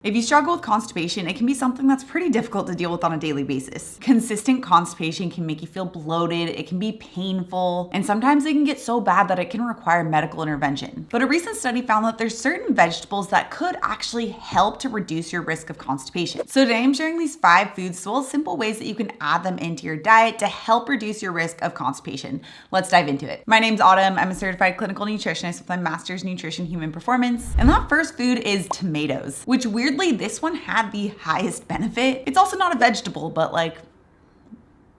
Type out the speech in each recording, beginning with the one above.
If you struggle with constipation, it can be something that's pretty difficult to deal with on a daily basis. Consistent constipation can make you feel bloated, it can be painful, and sometimes it can get so bad that it can require medical intervention. But a recent study found that there's certain vegetables that could actually help to reduce your risk of constipation. So today I'm sharing these 5 foods, as well as simple ways that you can add them into your diet to help reduce your risk of constipation. Let's dive into it. My name's Autumn. I'm a certified clinical nutritionist with my master's in nutrition human performance. And that first food is tomatoes, which weirdly this one had the highest benefit. It's also not a vegetable, but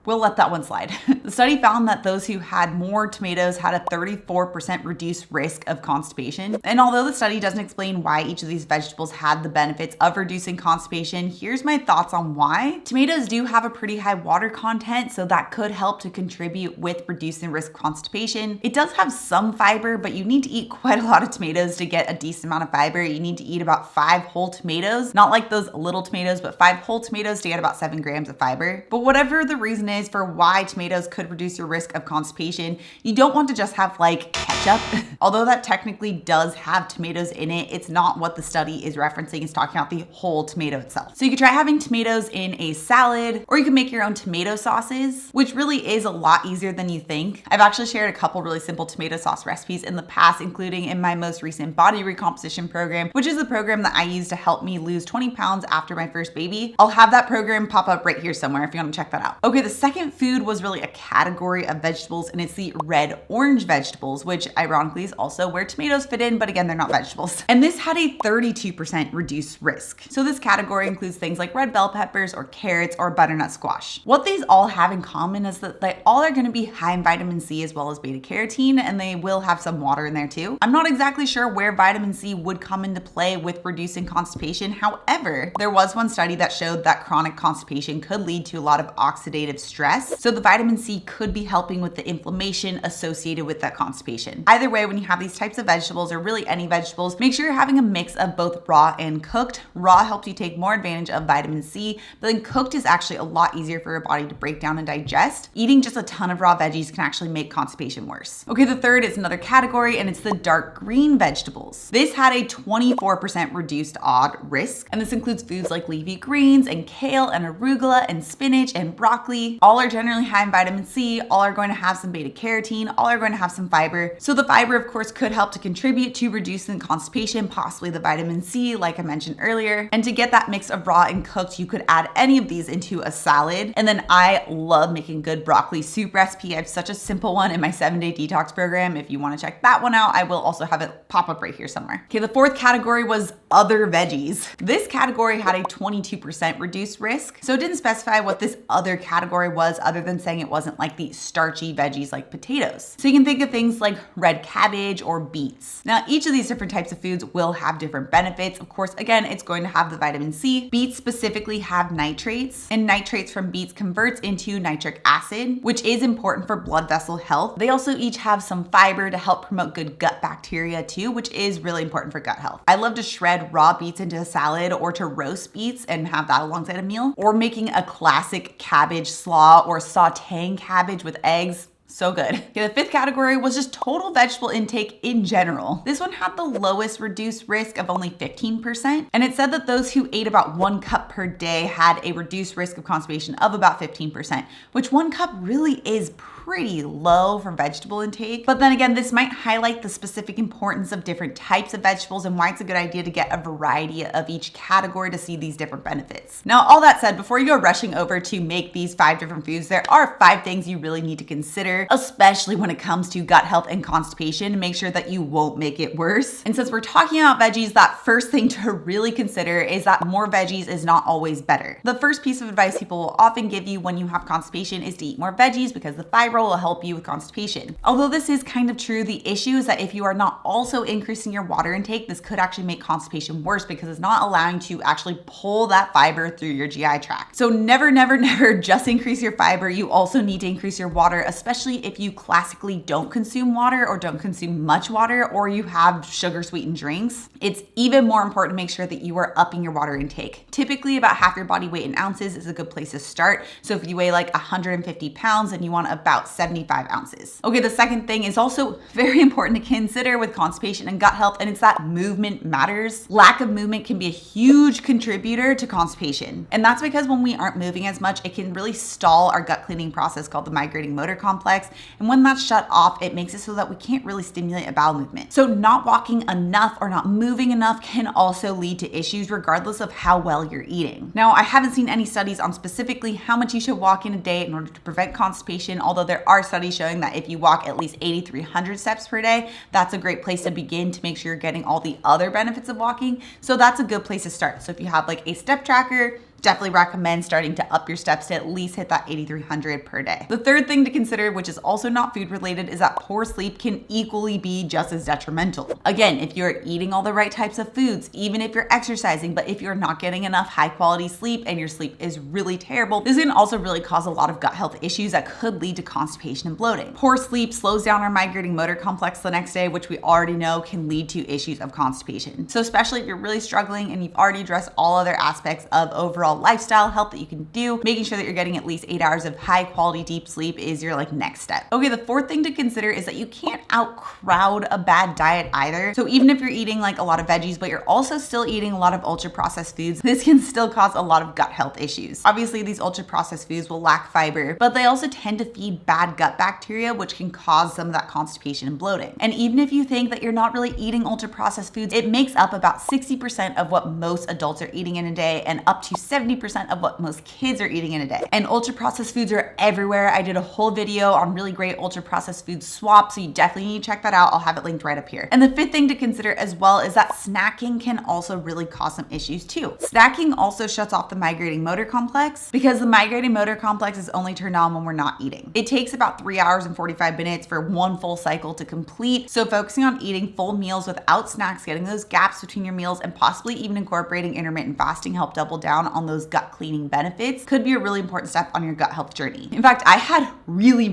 we'll let that one slide. The study found that those who had more tomatoes had a 34% reduced risk of constipation. And although the study doesn't explain why each of these vegetables had the benefits of reducing constipation, here's my thoughts on why. Tomatoes do have a pretty high water content, so that could help to contribute with reducing risk of constipation. It does have some fiber, but you need to eat quite a lot of tomatoes to get a decent amount of fiber. You need to eat about 5 whole tomatoes, not like those little tomatoes, but 5 whole tomatoes to get about 7 grams of fiber. But whatever the reason is for why tomatoes could reduce your risk of constipation, you don't want to just have ketchup. Although that technically does have tomatoes in it, it's not what the study is referencing. It's talking about the whole tomato itself. So you could try having tomatoes in a salad, or you can make your own tomato sauces, which really is a lot easier than you think. I've actually shared a couple really simple tomato sauce recipes in the past, including in my most recent body recomposition program, which is the program that I used to help me lose 20 pounds after my first baby. I'll have that program pop up right here somewhere if you want to check that out. Okay, the second food was really a category of vegetables, and it's the red-orange vegetables, which ironically is also where tomatoes fit in, but again, they're not vegetables. And this had a 32% reduced risk. So this category includes things like red bell peppers or carrots or butternut squash. What these all have in common is that they all are going to be high in vitamin C as well as beta carotene, and they will have some water in there too. I'm not exactly sure where vitamin C would come into play with reducing constipation. However, there was one study that showed that chronic constipation could lead to a lot of oxidative stress. So the vitamin C could be helping with the inflammation associated with that constipation. Either way, when you have these types of vegetables, or really any vegetables, make sure you're having a mix of both raw and cooked. Raw helps you take more advantage of vitamin C, but then cooked is actually a lot easier for your body to break down and digest. Eating just a ton of raw veggies can actually make constipation worse. Okay, the third is another category, and it's the dark green vegetables. This had a 24% reduced odd risk, and this includes foods like leafy greens and kale and arugula and spinach and broccoli. All are generally high in vitamin C, all are going to have some beta carotene, all are going to have some fiber. So the fiber, of course, could help to contribute to reducing constipation, possibly the vitamin C, like I mentioned earlier. And to get that mix of raw and cooked, you could add any of these into a salad. And then I love making good broccoli soup recipe. I have such a simple one in my 7-day detox program. If you want to check that one out, I will also have it pop up right here somewhere. Okay, the fourth category was other veggies. This category had a 22% reduced risk. So it didn't specify what this other category was, other than saying it wasn't like the starchy veggies like potatoes. So you can think of things like red cabbage or beets. Now, each of these different types of foods will have different benefits. Of course, again, it's going to have the vitamin C. Beets specifically have nitrates, and nitrates from beets converts into nitric acid, which is important for blood vessel health. They also each have some fiber to help promote good gut bacteria too, which is really important for gut health. I love to shred raw beets into a salad, or to roast beets and have that alongside a meal, or making a classic cabbage slaw or sauteing cabbage with eggs. So good. Okay, the fifth category was just total vegetable intake in general. This one had the lowest reduced risk of only 15%. And it said that those who ate about 1 cup per day had a reduced risk of constipation of about 15%, which 1 cup really is pretty low for vegetable intake. But then again, this might highlight the specific importance of different types of vegetables and why it's a good idea to get a variety of each category to see these different benefits. Now, all that said, before you go rushing over to make these 5 different foods, there are 5 things you really need to consider, especially when it comes to gut health and constipation, to make sure that you won't make it worse. And since we're talking about veggies, that first thing to really consider is that more veggies is not always better. The first piece of advice people will often give you when you have constipation is to eat more veggies because the fiber will help you with constipation. Although this is kind of true, the issue is that if you are not also increasing your water intake, this could actually make constipation worse because it's not allowing to actually pull that fiber through your GI tract. So never, never, never just increase your fiber. You also need to increase your water, especially if you classically don't consume water or don't consume much water, or you have sugar sweetened drinks. It's even more important to make sure that you are upping your water intake. Typically about half your body weight in ounces is a good place to start. So if you weigh like 150 pounds and you want about about 75 ounces. Okay, the second thing is also very important to consider with constipation and gut health, and it's that movement matters. Lack of movement can be a huge contributor to constipation. And that's because when we aren't moving as much, it can really stall our gut cleaning process called the migrating motor complex. And when that's shut off, it makes it so that we can't really stimulate a bowel movement. So not walking enough or not moving enough can also lead to issues regardless of how well you're eating. Now, I haven't seen any studies on specifically how much you should walk in a day in order to prevent constipation, although there are studies showing that if you walk at least 8,300 steps per day, that's a great place to begin to make sure you're getting all the other benefits of walking. So that's a good place to start. So if you have like a step tracker, definitely recommend starting to up your steps to at least hit that 8,300 per day. The third thing to consider, which is also not food related, is that poor sleep can equally be just as detrimental. Again, if you're eating all the right types of foods, even if you're exercising, but if you're not getting enough high quality sleep and your sleep is really terrible, this can also really cause a lot of gut health issues that could lead to constipation and bloating. Poor sleep slows down our migrating motor complex the next day, which we already know can lead to issues of constipation. So especially if you're really struggling and you've already addressed all other aspects of overall lifestyle health that you can do, making sure that you're getting at least 8 hours of high quality deep sleep is your next step. Okay, the fourth thing to consider is that you can't outcrowd a bad diet either. So even if you're eating like a lot of veggies, but you're also still eating a lot of ultra processed foods, this can still cause a lot of gut health issues. Obviously, these ultra processed foods will lack fiber, but they also tend to feed bad gut bacteria, which can cause some of that constipation and bloating. And even if you think that you're not really eating ultra processed foods, it makes up about 60% of what most adults are eating in a day and up to 70% of what most kids are eating in a day. And ultra processed foods are everywhere. I did a whole video on really great ultra processed food swaps, so you definitely need to check that out. I'll have it linked right up here. And the fifth thing to consider as well is that snacking can also really cause some issues too. Snacking also shuts off the migrating motor complex because the migrating motor complex is only turned on when we're not eating. It takes about 3 hours and 45 minutes for one full cycle to complete. So focusing on eating full meals without snacks, getting those gaps between your meals, and possibly even incorporating intermittent fasting help double down on those gut cleaning benefits could be a really important step on your gut health journey. In fact, I had really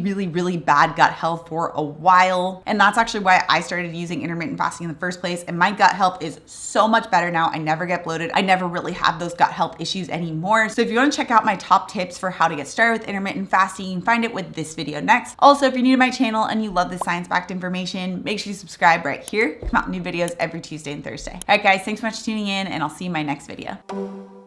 bad gut health for a while, and that's actually why I started using intermittent fasting in the first place, and my gut health is so much better now. I never get bloated. I never really have those gut health issues anymore. So if you want to check out my top tips for how to get started with intermittent fasting, you can find it with this video next. Also, if you're new to my channel and you love this science-backed information, make sure you subscribe right here. Come out new videos every Tuesday and Thursday. All right, guys, thanks so much for tuning in, and I'll see you in my next video.